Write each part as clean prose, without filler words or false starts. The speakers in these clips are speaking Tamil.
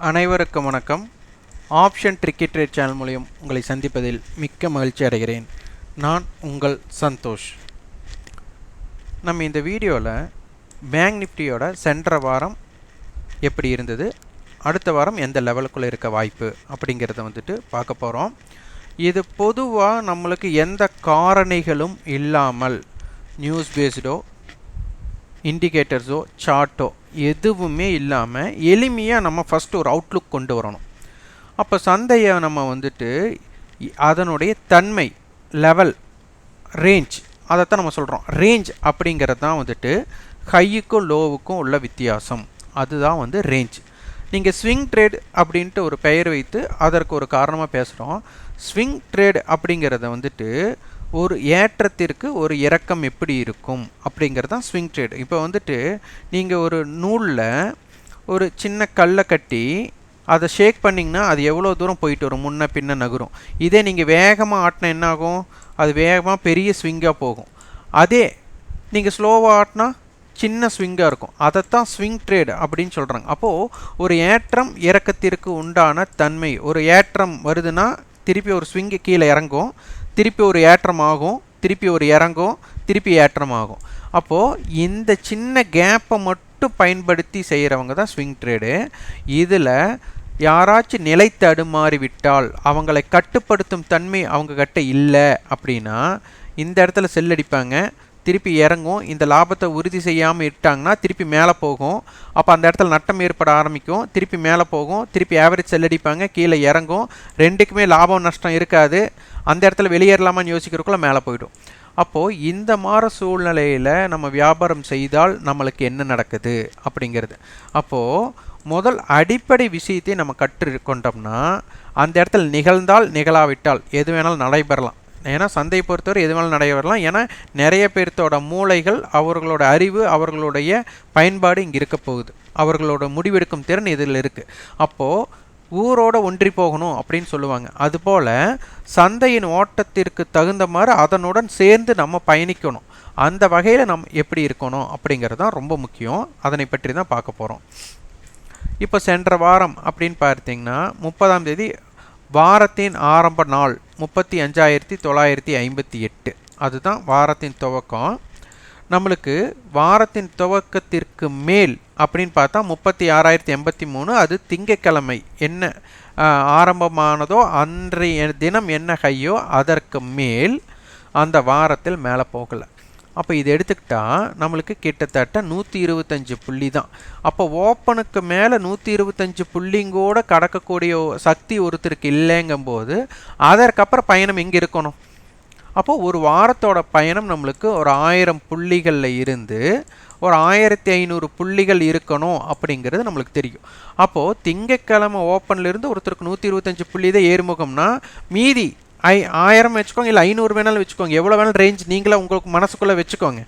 அனைவருக்கும் வணக்கம். ஆப்ஷன் ட்ரிக்கி ட்ரேட் சேனல் மூலம் உங்களை சந்திப்பதில் மிக்க மகிழ்ச்சி அடைகிறேன். நான் உங்கள் சந்தோஷ். நம்ம இந்த வீடியோவில் பேங்க் நிஃப்டியோட சென்ற வாரம் எப்படி இருந்தது, அடுத்த வாரம் எந்த லெவலுக்குள்ளே இருக்க வாய்ப்பு அப்படிங்கிறத பார்க்க போகிறோம். இது பொதுவாக நம்மளுக்கு எந்த காரணிகளும் இல்லாமல் நியூஸ் பேஸ்டோ இண்டிகேட்டர்ஸோ சார்ட்டோ எதுவுமே இல்லாமல் எளிமையாக நம்ம ஃபஸ்ட்டு ஒரு அவுட்லுக் கொண்டு வரணும். அப்போ சந்தையை நம்ம அதனுடைய தன்மை, லெவல், ரேஞ்ச், அதைத்தான் நம்ம சொல்கிறோம். ரேஞ்ச் அப்படிங்கிறது தான் ஹையுக்கும் லோவுக்கும் உள்ள வித்தியாசம். அதுதான் ரேஞ்ச். நீங்கள் ஸ்விங் ட்ரேட் அப்படின்ட்டு ஒரு பெயர் வைத்து அதற்கு ஒரு காரணமாக பேசுகிறோம். ஸ்விங் ட்ரேட் அப்படிங்கிறத ஒரு ஏற்றத்திற்கு ஒரு இறக்கம் எப்படி இருக்கும் அப்படிங்கிறது தான் ஸ்விங் ட்ரேட். இப்போ நீங்கள் ஒரு நூலில் ஒரு சின்ன கல்லை கட்டி அதை ஷேக் பண்ணிங்கன்னா அது எவ்வளோ தூரம் போயிட்டு வரும், முன்ன பின்ன நகரும். இதே நீங்கள் வேகமாக ஆட்டினா என்ன ஆகும்? அது வேகமாக பெரிய ஸ்விங்காக போகும். அதே நீங்கள் ஸ்லோவாக ஆட்டினா சின்ன ஸ்விங்காக இருக்கும். அதைத்தான் ஸ்விங் ட்ரேட் அப்படின்னு சொல்கிறாங்க. அப்போது ஒரு ஏற்றம் இறக்கத்திற்கு உண்டான தன்மை. ஒரு ஏற்றம் வருதுன்னா திருப்பி ஒரு ஸ்விங்கு கீழே இறங்கும், திருப்பி ஒரு ஏற்றம் ஆகும், திருப்பி ஒரு இறங்கும், திருப்பி ஏற்றம் ஆகும். அப்போது இந்த சின்ன கேப்பை மட்டும் பயன்படுத்தி செய்கிறவங்க தான் ஸ்விங் ட்ரேடு. இதில் யாராச்சும் நிலை தடுமாறி விட்டால் அவங்களை கட்டுப்படுத்தும் தன்மை அவங்க கிட்ட இல்லை அப்படின்னா இந்த இடத்துல செல் அடிப்பாங்க, திருப்பி இறங்கும். இந்த லாபத்தை உறுதி செய்யாமல் இட்டாங்கன்னா திருப்பி மேலே போகும். அப்போ அந்த இடத்துல நட்டம் ஏற்பட ஆரம்பிக்கும், திருப்பி மேலே போகும், திருப்பி ஆவரேஜ் செல் அடிப்பாங்க, கீழே இறங்கும். ரெண்டுக்குமே லாபம் நஷ்டம் இருக்காது. அந்த இடத்துல வெளியேறலாமான்னு யோசிக்கிறதுக்குள்ள மேலே போயிடும். அப்போது இந்த மாதிரி சூழ்நிலையில் நம்ம வியாபாரம் செய்தால் நம்மளுக்கு என்ன நடக்குது அப்படிங்கிறது. அப்போது முதல் அடிப்படை விஷயத்தை நம்ம கற்றுக்கொண்டோம்னா அந்த இடத்துல நிகழ்ந்தால் நிகழாவிட்டால் எது வேணாலும் நடைபெறலாம். ஏன்னா சந்தையை பொறுத்தவரை எது வேணாலும் நடைபெறலாம். ஏன்னா நிறைய பேர்த்தோட மூளைகள், அவர்களோட அறிவு, அவர்களுடைய பயன்பாடு இங்கே இருக்க போகுது. அவர்களோட முடிவெடுக்கும் திறன் இதில் இருக்குது. அப்போது ஊரோட ஒன்றி போகணும் அப்படின்னு சொல்லுவாங்க. அதுபோல் சந்தையின் ஓட்டத்திற்கு தகுந்த மாதிரி அதனுடன் சேர்ந்து நம்ம பயணிக்கணும். அந்த வகையில் நம்ம எப்படி இருக்கணும் அப்படிங்கிறது தான் ரொம்ப முக்கியம். அதனை பற்றி தான் பார்க்க போகிறோம். இப்போ சென்ற வாரம் அப்படின்னு பார்த்தீங்கன்னா 30ஆம் தேதி வாரத்தின் ஆரம்ப நாள் 35,958. அதுதான் வாரத்தின் துவக்கம். நம்மளுக்கு வாரத்தின் துவக்கத்திற்கு மேல் அப்படின்னு பார்த்தா 36,083. அது திங்கட்கிழமை என்ன ஆரம்பமானதோ அன்றைய தினம் என்ன ஹையோ அதற்கு மேல் அந்த வாரத்தில் மேலே போகலை. அப்போ இது எடுத்துக்கிட்டால் நம்மளுக்கு கிட்டத்தட்ட 125 புள்ளி தான். அப்போ ஓப்பனுக்கு மேலே 125 புள்ளிங்கூட கடக்கக்கூடிய சக்தி ஒருத்தருக்கு இல்லைங்கும்போது அதற்கப்புறம் பயணம் எங்கே இருக்கணும்? அப்போது ஒரு வாரத்தோட பயணம் நம்மளுக்கு ஒரு 1000 புள்ளிகளில் இருந்து ஒரு 1500 புள்ளிகள் இருக்கணும் அப்படிங்கிறது நம்மளுக்கு தெரியும். அப்போது திங்கட்கிழமை ஓப்பன்லேருந்து ஒருத்தருக்கு 125 புள்ளி தான் ஏறுமுகம்னா மீதி 1000 வச்சுக்கோங்க, இல்லை 500 வேணாலும் வச்சுக்கோங்க, எவ்வளோ வேணாலும் ரேஞ்ச் நீங்களே உங்களுக்கு மனசுக்குள்ளே வச்சுக்கோங்க.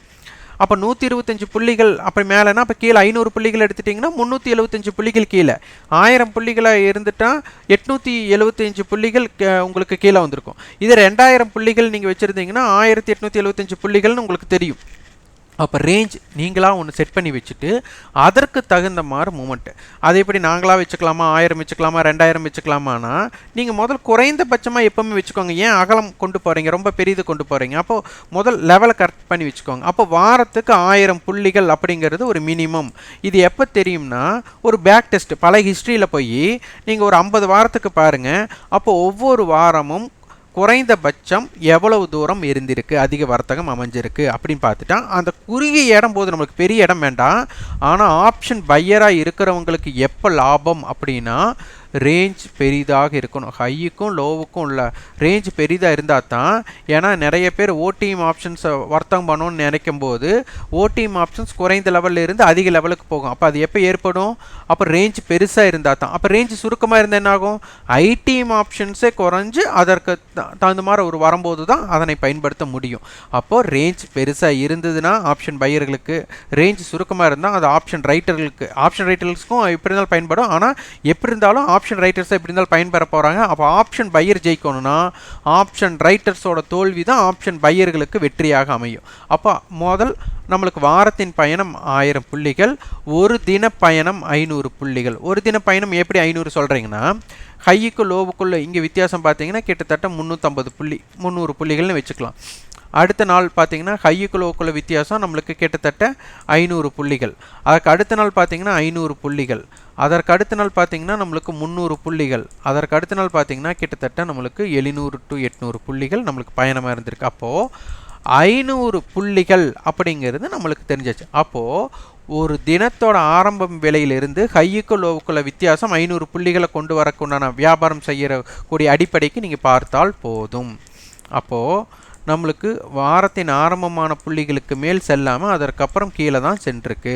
அப்போ 125 புள்ளிகள் அப்படி மேலேனா அப்போ கீழே 500 புள்ளிகள் எடுத்துட்டிங்கன்னா 375 புள்ளிகள் கீழே. 1000 புள்ளிகளாக இருந்துட்டால் 875 புள்ளிகள் உங்களுக்கு கீழே வந்திருக்கும். இது 2000 புள்ளிகள் நீங்கள் வச்சுருந்தீங்கன்னா 1875 புள்ளிகள்னு உங்களுக்கு தெரியும். அப்போ ரேஞ்ச் நீங்களாக ஒன்று செட் பண்ணி வச்சுட்டு அதற்கு தகுந்த மாதிரி மூமெண்ட்டு அது எப்படி நாங்களாக வச்சுக்கலாமா, 1000 வச்சுக்கலாமா, 2000 வச்சுக்கலாமான்னா நீங்கள் முதல் குறைந்தபட்சமாக எப்போவுமே வச்சுக்கோங்க. ஏன் அகலம் கொண்டு போகிறீங்க, ரொம்ப பெரியது கொண்டு போகிறீங்க? அப்போது முதல் லெவலை கரெக்ட் பண்ணி வச்சுக்கோங்க. அப்போ வாரத்துக்கு 1000 புள்ளிகள் அப்படிங்கிறது ஒரு மினிமம். இது எப்போ தெரியும்னா ஒரு பேக் டெஸ்ட் பல ஹிஸ்ட்ரியில் போய் நீங்கள் ஒரு 50 வாரத்துக்கு பாருங்கள். அப்போ ஒவ்வொரு வாரமும் குறைந்தபட்சம் எவ்வளவு தூரம் இருந்திருக்கு, அதிக வர்த்தகம் அமைஞ்சிருக்கு அப்படின்னு பார்த்துட்டா அந்த குறுகிய இடம் போது நம்மளுக்கு பெரிய இடம் வேண்டாம். ஆனால் ஆப்ஷன் பையராக இருக்கிறவங்களுக்கு எப்போ லாபம் அப்படின்னா ரேஞ்ச் பெரிதாக இருக்கணும். ஹையுக்கும் லோவுக்கும் உள்ள ரேஞ்ச் பெரிதாக இருந்தால் தான். ஏன்னா நிறைய பேர் ஓடிஎம் ஆப்ஷன்ஸை வர்த்தகம் பண்ணணும்னு நினைக்கும் போது ஓடிஎம் ஆப்ஷன்ஸ் குறைந்த லெவலில் இருந்து அதிக லெவலுக்கு போகும். அப்போ அது எப்போ ஏற்படும்? அப்போ ரேஞ்ச் பெருசாக இருந்தால் தான். அப்போ ரேஞ்ச் சுருக்கமாக இருந்தால் என்ன ஆகும்? ஐடிஎம் ஆப்ஷன்ஸே குறைஞ்சு அதற்கு தகுந்த மாதிரி ஒரு வரும்போது தான் அதனை பயன்படுத்த முடியும். அப்போது ரேஞ்ச் பெருசாக இருந்ததுன்னா ஆப்ஷன் பையர்களுக்கு, ரேஞ்ச் சுருக்கமாக இருந்தால் அது ஆப்ஷன் ரைட்டர்களுக்கும் எப்படி இருந்தாலும் பயன்படும். ஆனால் எப்படி இருந்தாலும் ஆப்ஷன் ரைட்டர்ஸை எப்படி இருந்தாலும் பயன்பெற போகிறாங்க. அப்போ ஆப்ஷன் பையர் ஜெயிக்கணும்னா ஆப்ஷன் ரைட்டர்ஸோட தோல்வி தான் ஆப்ஷன் பையர்களுக்கு வெற்றியாக அமையும். அப்போ முதல் நம்மளுக்கு வாரத்தின் பயணம் 1000 புள்ளிகள், ஒரு தின பயணம் 500 புள்ளிகள். ஒரு தின பயணம் எப்படி 500 சொல்கிறீங்கன்னா, ஹைக்கு லோவுக்குள்ளே இங்கே வித்தியாசம் பார்த்தீங்கன்னா கிட்டத்தட்ட 350 புள்ளி 300 புள்ளிகள்னு வச்சுக்கலாம். அடுத்த நாள் பார்த்தீங்கன்னா ஹைக்கு லோவுக்குள்ள வித்தியாசம் நம்மளுக்கு கிட்டத்தட்ட 500 புள்ளிகள். அதற்கு அடுத்த நாள் பார்த்தீங்கன்னா 500 புள்ளிகள். அதற்கு அடுத்த நாள் பார்த்தீங்கன்னா நம்மளுக்கு 300 புள்ளிகள். அதற்கு அடுத்த நாள் பார்த்தீங்கன்னா கிட்டத்தட்ட நம்மளுக்கு 700 to 800 புள்ளிகள் நம்மளுக்கு பயணமாக இருந்திருக்கு. அப்போது 500 புள்ளிகள் அப்படிங்கிறது நம்மளுக்கு தெரிஞ்சிச்சு. அப்போது ஒரு தினத்தோட ஆரம்பம் விலையிலிருந்து ஹைக்கு லோவுக்குள்ள வித்தியாசம் 500 புள்ளிகளை கொண்டு வரக்குண்டான வியாபாரம் செய்யக்கூடிய அடிப்படைக்கு நீங்கள் பார்த்தால் போதும். அப்போது நம்மளுக்கு வாரத்தின் ஆரம்பமான புள்ளிகளுக்கு மேல் செல்லாமல் அதற்கப்புறம் கீழே தான் சென்றிருக்கு.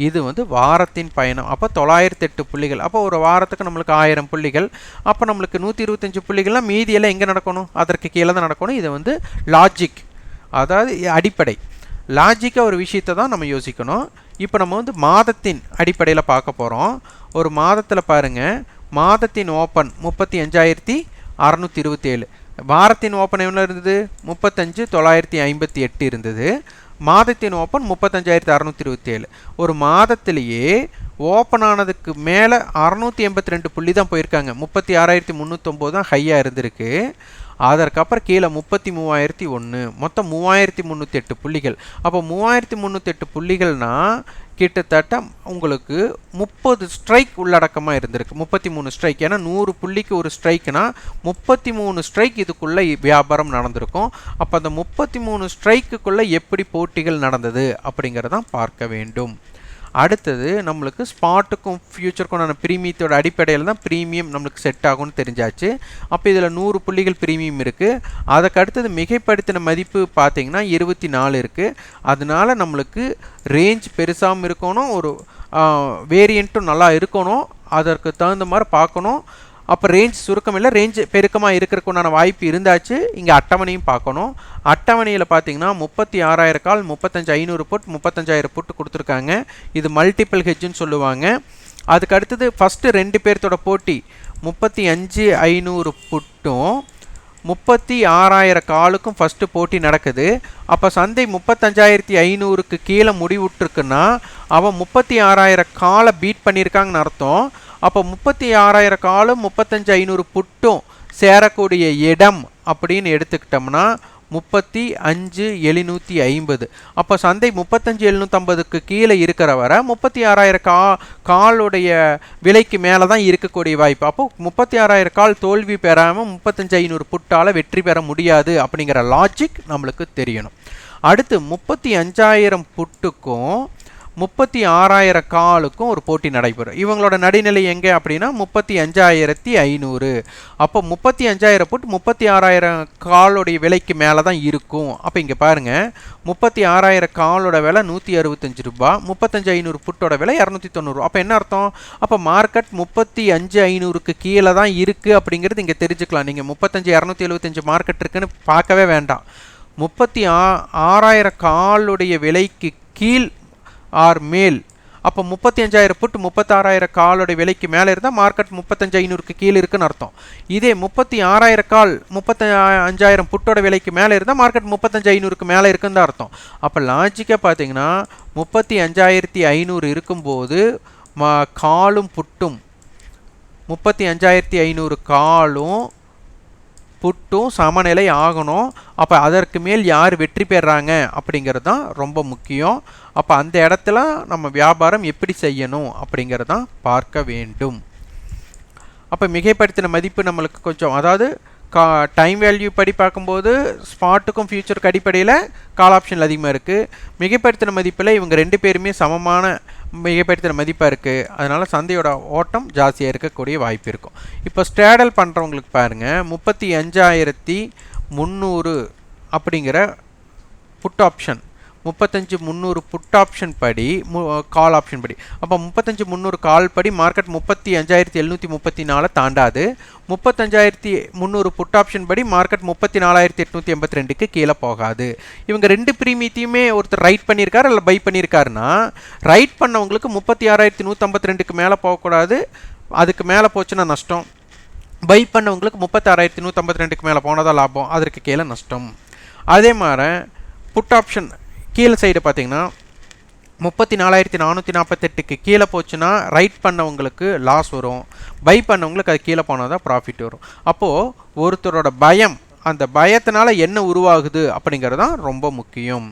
இது வந்து வாரத்தின் பயணம். அப்போ 908 புள்ளிகள். அப்போ ஒரு வாரத்துக்கு நம்மளுக்கு 1000 புள்ளிகள். அப்போ நம்மளுக்கு 125 புள்ளிகள்லாம் மீதியெல்லாம் எங்கே நடக்கணும்? அதற்கு கீழே தான் நடக்கணும். இது வந்து லாஜிக், அதாவது அடிப்படை. லாஜிக்காக ஒரு விஷயத்தை தான் நம்ம யோசிக்கணும். இப்போ நம்ம வந்து மாதத்தின் அடிப்படையில் பார்க்க போகிறோம். ஒரு மாதத்தில் பாருங்கள், மாதத்தின் ஓப்பன் 35,627. வாரத்தின் ஓப்பன் எவ்வளோ இருந்தது? 35,958 இருந்தது. மாதத்தின் ஓப்பன் 35,627. ஒரு மாதத்திலேயே ஓப்பன் ஆனதுக்கு மேலே 682 புள்ளி தான் போயிருக்காங்க. 36,309 தான் ஹையாக இருந்திருக்கு. அதற்கப்புறம் கீழே 33,001, மொத்தம் 3,308 புள்ளிகள். அப்போ 3,308 புள்ளிகள்னால் கிட்டத்தட்ட உங்களுக்கு 30 ஸ்ட்ரைக் உள்ளடக்கமாக இருந்திருக்கு. 33 ஸ்ட்ரைக். ஏன்னா 100 புள்ளிக்கு ஒரு ஸ்ட்ரைக்குனா 33 ஸ்ட்ரைக் இதுக்குள்ளே வியாபாரம் நடந்திருக்கும். அப்போ அந்த 33 ஸ்ட்ரைக்குள்ளே எப்படி போட்டிகள் நடந்தது அப்படிங்கிறதான் பார்க்க வேண்டும். அடுத்தது நம்மளுக்கு ஸ்பாட்டுக்கும் ஃபியூச்சருக்கும் ப்ரீமியத்தோட அடிப்படையில் தான் ப்ரீமியம் நம்மளுக்கு செட் ஆகும்னு தெரிஞ்சாச்சு. அப்போ இதில் 100 புள்ளிகள் ப்ரீமியம் இருக்குது. அதுக்கு அடுத்தது மிகைப்படுத்தின மதிப்பு பார்த்திங்கன்னா 24 இருக்குது. அதனால நம்மளுக்கு ரேஞ்ச் பெருசாகவும் இருக்கணும், ஒரு வேரியண்ட்டும் நல்லா இருக்கணும். அதற்கு தகுந்த மாதிரி பார்க்கணும். அப்போ ரேஞ்ச் சுருக்கம் இல்லை, ரேஞ்ச் பெருக்கமாக இருக்கிறதுக்குண்டான வாய்ப்பு இருந்தாச்சு. இங்கே அட்டவணையும் பார்க்கணும். அட்டவணையில் பார்த்தீங்கன்னா 36,000 கால், 35,500 புட், 35,000 புட்டு கொடுத்துருக்காங்க. இது மல்டிபிள் ஹெட்ஜுன்னு சொல்லுவாங்க. அதுக்கு அடுத்தது ஃபஸ்ட்டு 2 பேர்த்தோட போட்டி 35,500 புட்டும் 36,000 காலுக்கும் ஃபஸ்ட்டு போட்டி நடக்குது. அப்போ சந்தை 35,500க்கு கீழே முடிவுட்டுருக்குன்னா அவன் 36,000 காலை பீட் பண்ணியிருக்காங்கன்னு அர்த்தம். அப்போ 36,000 காலும் 35,500 புட்டும் சேரக்கூடிய இடம் அப்படின்னு எடுத்துக்கிட்டோம்னா 35,750. அப்போ சந்தை 35,750க்கு கீழே இருக்கிற வரை 36,000 காலுடைய விலைக்கு மேலே தான் இருக்கக்கூடிய வாய்ப்பு. அப்போ 36,000 கால் தோல்வி பெறாமல் 35,500 புட்டால் வெற்றி பெற முடியாது அப்படிங்கிற லாஜிக் நம்மளுக்கு தெரியணும். அடுத்து 35,000 புட்டுக்கும் 36,000 காலுக்கும் ஒரு போட்டி நடைபெறும். இவங்களோட நடுநிலை எங்கே அப்படின்னா 35,500. அப்போ 35,000 புட் 36,000 காலோடைய விலைக்கு மேலே தான் இருக்கும். அப்போ இங்கே பாருங்கள், 36,000 காலோட விலை 165 ரூபா, 35,500 புட்டோட விலை 290. அப்போ என்ன அர்த்தம்? அப்போ மார்க்கெட் 35,500க்கு கீழே தான் இருக்குது அப்படிங்கிறது இங்கே தெரிஞ்சுக்கலாம். நீங்கள் 35,275 மார்க்கெட் இருக்குன்னு பார்க்கவே வேண்டாம். 36,000 காலுடைய விலைக்கு கீழ் ஆர் மேல். அப்போ 35,000 புட் 36,000 காலோட விலைக்கு மேலே இருந்தால் மார்க்கெட் 35,500க்கு கீழே இருக்குன்னு அர்த்தம். இதே 36,000 கால் 35,000 புட்டோட விலைக்கு மேலே இருந்தால் மார்க்கெட் 35,500க்கு மேலே இருக்குன்னு தான் அர்த்தம். அப்போ லாஜிக்காக பார்த்தீங்கன்னா 35,500 இருக்கும்போது காலும் புட்டும் 35,500 காலும் புட்டும் சமநிலை ஆகணும். அப்போ அதற்கு மேல் யார் வெற்றி பெறாங்க அப்படிங்கிறது தான் ரொம்ப முக்கியம். அப்போ அந்த இடத்துல நம்ம வியாபாரம் எப்படி செய்யணும் அப்படிங்கிறது தான் பார்க்க வேண்டும். அப்போ மிகைப்படுத்தின மதிப்பு நம்மளுக்கு கொஞ்சம், அதாவது டைம் வேல்யூ படி பார்க்கும்போது ஸ்பாட்டுக்கும் ஃபியூச்சருக்கு அடிப்படையில் கால் ஆப்ஷன் அதிகமாக இருக்குது. மிகைப்படுத்தின மதிப்பில் இவங்க 2 பேருமே சமமான மிகைப்படுத்தின மதிப்பாக இருக்குது. அதனால் சந்தையோட ஓட்டம் ஜாஸ்தியாக இருக்கக்கூடிய வாய்ப்பு இருக்கும். இப்போ ஸ்ட்ராடல் பண்ணுறவங்களுக்கு பாருங்கள், 35,300 அப்படிங்கிற புட் ஆப்ஷன், 35,300 புட் ஆப்ஷன் படி கால் ஆப்ஷன் படி. அப்போ 35,300 கால் படி மார்க்கெட் 35,734 தாண்டாது. 35,300 புட் ஆப்ஷன் படி மார்க்கெட் 34,882க்கு கீழே போகாது. இவங்க 2 ப்ரீமியத்தையுமே ஒருத்தர் ரைட் பண்ணியிருக்காரு இல்லை பை பண்ணியிருக்காருன்னா, ரைட் பண்ணவங்களுக்கு 36,152க்கு மேலே போகக்கூடாது, அதுக்கு மேலே போச்சுன்னா நஷ்டம். பை பண்ணவங்களுக்கு 36,152க்கு மேலே போனதான் லாபம், அதற்கு கீழே நஷ்டம். அதே மாதிரி புட் ஆப்ஷன் கீழே சைடு பார்த்தீங்கன்னா 34,448க்கு கீழே போச்சுன்னா ரைட் பண்ணவங்களுக்கு லாஸ் வரும், பை பண்ணவங்களுக்கு அது கீழே போனால் தான் ப்ராஃபிட் வரும். அப்போது ஒருத்தரோட பயம், அந்த பயத்தினால என்ன உருவாகுது அப்படிங்கிறது தான் ரொம்ப முக்கியம்.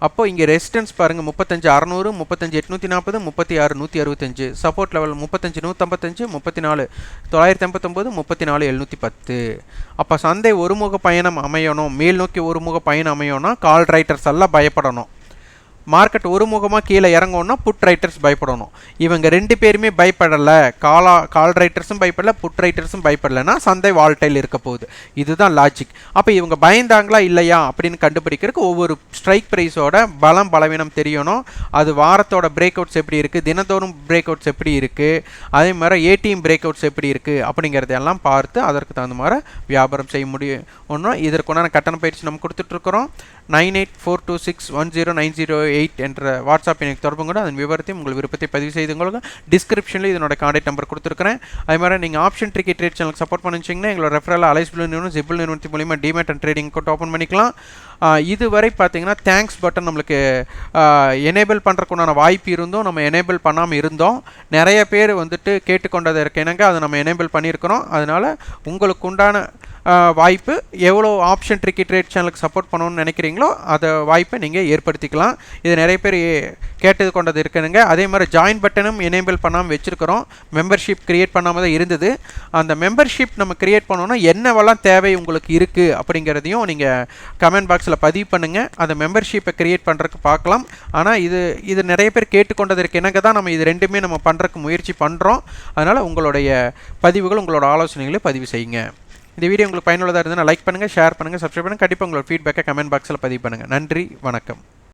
அப்போது இங்கே ரெசிஸ்டன்ஸ் பாருங்கள் 35,600, 35,840, 36,165. Support level 35,155, 34,989, 34,710. அப்போ சந்தை ஒருமுக பயணம் அமையணும், மேல் நோக்கி ஒருமுக பயணம் அமையணும்னா கால் ரைட்டர்ஸ் எல்லாம் பயப்படணும். மார்க்கெட் ஒருமுகமாக கீழே இறங்கணும்னா புட் ரைட்டர்ஸ் பயப்படணும். இவங்க ரெண்டு பேருமே பயப்படலை, கால் ரைட்டர்ஸும் பயப்படலை, புட் ரைட்டர்ஸும் பயப்படலைன்னா சந்தை வால்டைல் இருக்க போகுது. இதுதான் லாஜிக். அப்போ இவங்க பயந்தாங்களா இல்லையா அப்படின்னு கண்டுபிடிக்கிறதுக்கு ஒவ்வொரு ஸ்ட்ரைக் ப்ரைஸோட பலம் பலவீனம் தெரியணும். அது வாரத்தோட பிரேக் அவுட்ஸ் எப்படி இருக்குது, தினத்தோறும் பிரேக் அவுட்ஸ் எப்படி இருக்குது, அதே மாதிரி ஏடிஎம் பிரேக் அவுட்ஸ் எப்படி இருக்குது அப்படிங்கிறதெல்லாம் பார்த்து அதற்கு தகுந்த மாதிரி வியாபாரம் செய்ய முடியும். ஒன்றும் இதற்குண்டான கட்டண பயிற்சி நம்ம கொடுத்துட்ருக்குறோம். 9842610908 என்ற வாட்ஸ்அப் எனக்கு தொடர்பு கூட அதன் விவரத்தையும் உங்கள் விருப்பத்தை பதிவு செய்து கொள்ளுங்க. டிஸ்கிரிப்ஷனில் இதனோட கான்டாக்ட் நம்பர் கொடுத்துருக்கிறேன். அதே மாதிரி நீங்கள் ஆப்ஷன் ட்ரிக்கெட் ட்ரேட் சேனலுக்கு சப்போர்ட் பண்ணிச்சிங்கன்னா எங்களோட ரெஃபரல் அலைஸ்பிள் நிறுவனம் ஜிபிள் நிறுவனத்தின் மூலிமா demat and trading account open பண்ணிக்கலாம். இதுவரை பார்த்தீங்கன்னா தேங்க்ஸ் பட்டன் நம்மளுக்கு எனேபிள் பண்ணுறதுக்குண்டான வாய்ப்பு இருந்தும் நம்ம எனேபிள் பண்ணாமல் இருந்தோம். நிறைய பேர் வந்துட்டு கேட்டுக்கொண்டது இருக்கேனங்க, அதை நம்ம எனேபிள் பண்ணியிருக்கிறோம். அதனால் உங்களுக்கு உண்டான வாய்ப்பு எவ்வளோ ஆப்ஷன் ட்ரிக்கெட் ட்ரேட் சேனலுக்கு சப்போர்ட் பண்ணணும்னு நினைக்கிறீங்களோ அதை வாய்ப்பை நீங்கள் ஏற்படுத்திக்கலாம். இது நிறைய பேர் கேட்டது கொண்டது இருக்குதுங்க. அதே மாதிரி ஜாயின் பட்டனும் எனேபிள் பண்ணாமல் வச்சுருக்கிறோம். மெம்பர்ஷிப் க்ரியேட் பண்ணாமல் தான் இருந்தது. அந்த மெம்பர்ஷிப் நம்ம க்ரியேட் பண்ணோன்னா என்னவெல்லாம் தேவை உங்களுக்கு இருக்குது அப்படிங்கிறதையும் நீங்கள் கமெண்ட் பாக்ஸில் பதிவு பண்ணுங்கள். அந்த மெம்பர்ஷிப்பை க்ரியேட் பண்ணுறதுக்கு பார்க்கலாம். ஆனால் இது நிறைய பேர் கேட்டுக்கொண்டது இருக்கு எனக்கு தான் நம்ம இது ரெண்டுமே நம்ம பண்ணுறதுக்கு முயற்சி பண்ணுறோம். அதனால் உங்களுடைய பதிவுகள், உங்களோட ஆலோசனைகளை பதிவு செய்யுங்க. இந்த வீடியோ உங்களுக்கு பயனுள்ளதாக இருந்ததுன்னா லைக் பண்ணுங்கள், ஷேர் பண்ணுங்கள், சப்ஸ்கிரைப் பண்ணுங்கள். கண்டிப்பாக உங்களோட ஃபீட்பேக்கை கமெண்ட் பாக்ஸில் பதிவு பண்ணுங்கள். நன்றி, வணக்கம்.